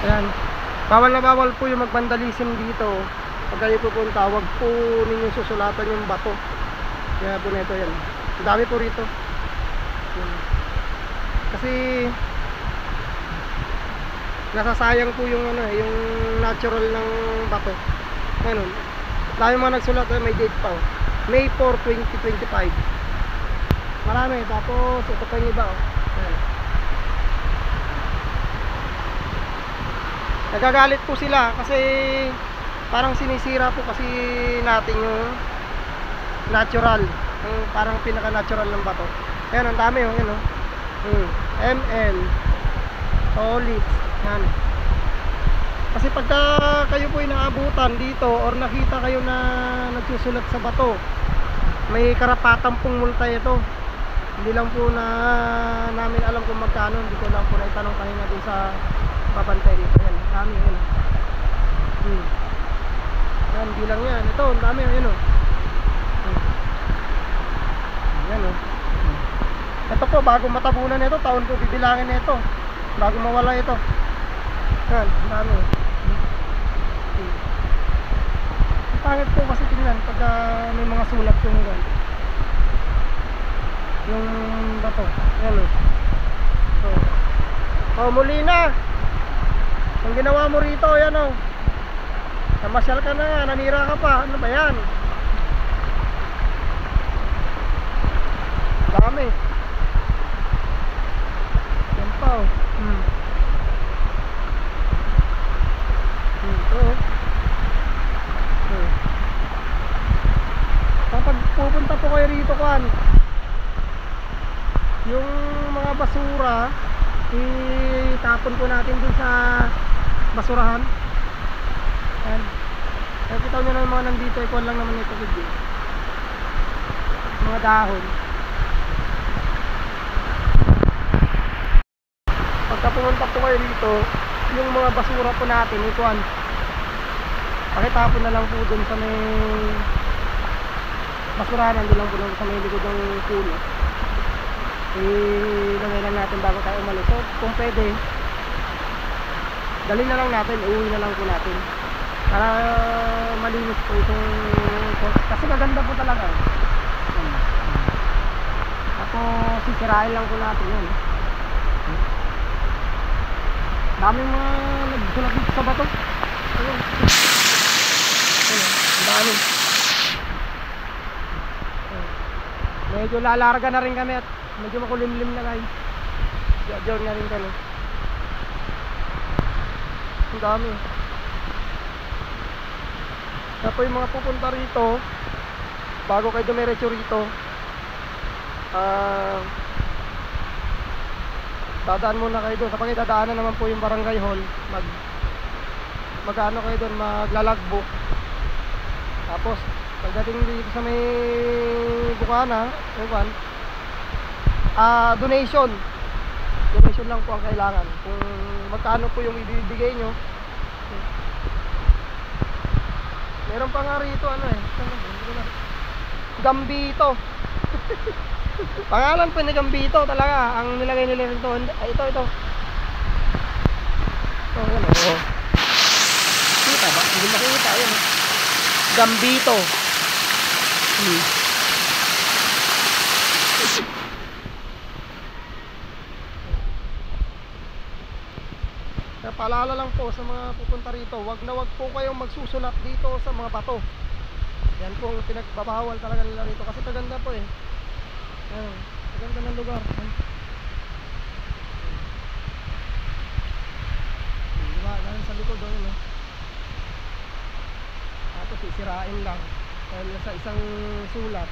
Ayan. Bawal na bawal po yung mag-vandalism dito. Pag kayo pupunta, wag po ninyo susulatan yung bato. Kaya po nito yan. Ang dami po rito. Kasi nasasayang po yung ano, yung natural ng bato. Ganun. Dami mga nagsulat, may date pa. May 4, 2025. Marami. Tapos ito pa yung iba. Ayan. Nagagalit po sila kasi parang sinisira po kasi natin yung natural, yung parang pinaka-natural ng bato. Ayan, ang dami yung ano. ML solid. Yan. Kasi pagka kayo po inaabutan dito or nakita kayo na nagsusulat sa bato, may karapatan pong multa ito. Hindi lang po na namin alam kung magkano. Hindi ko lang po na itanong kanina din sa babantay dito. Yan, dami yun. Yan, hindi lang yan. Ito, ang dami yun. Yan o. Ito po, bago matabunan ito, taon po bibilangin ito. Bago mawala ito. Yan, ang dami. Ang pangit po kasi tingnan pagka may mga sulat yung gan. Yung bato. Yan o. So, muli na. Ang ginawa mo rito, yan o. Namasyal ka na nga, nanira ka pa. Ano ba yan? Dami. Yan pa o. Ito o. Kapag pupunta po kayo rito kan, yung mga basura itapon po natin dun sa basurahan. Ayan. Kaya kita nyo na yung mga nandito, ikaw lang naman ito video. Mga dahon. Pagka pumunta po kayo dito, yung mga basura po natin, ikuan, pakitapon na lang po dun sa may basurahan, doon lang po lang sa may likod ng puno. Ilagay lang natin bago tayo umalis. So kung pwede, dalhin na lang natin, uuwi na lang po natin para malinis po itong, kasi maganda po talaga. Tapos sisirain lang po natin yun. Daming mga nagsulat dito sa bato. Ayun. Ang dami. Medyo lalarga na rin kami at medyo makulimlim na guys. Diyan na rin kami. Ang dami. Tapos yung mga pupunta rito, bago kayo dumiretso rito, dadaan muna kayo doon. Kapag dadaanan naman po yung barangay hall, mag-ano kayo doon, maglalagbo. Tapos pagdating dito sa may bukana, donation lang po ang kailangan. Kung magkano po yung ibibigay nyo. Meron pa nga rito Gambito. Pangalan po ni Gambito talaga. Ang nilagay nila rito ay ito. Ito yan o. Kita ba? Hindi makikita yan. Gambito. Kaya paalala lang po sa mga pupunta rito, wag po kayong magsusulat dito sa mga bato. Yan po ang pinagbabawal talaga nila rito kasi kaganda po eh. Kaganda ng lugar. Diba? Dahil sa likod doon tapos sisirain lang dahil sa isang sulat.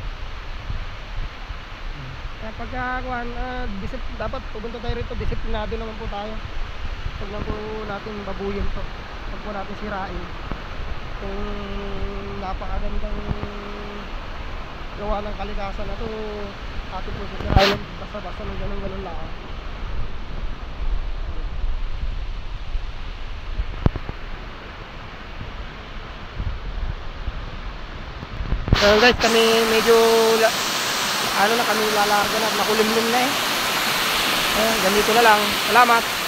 Kaya pagkakuan, dapat pupunta tayo rito, disiplinado naman po tayo. Huwag lang po natin babuyin to. Huwag po natin sirain. Kung napakagandang gawa ng kalikasan na to, atin po sisirain basta-basta ng ganun lang. So guys, kami medyo kami lalarga na, nakulimlim na eh. Ganito na lang. Salamat.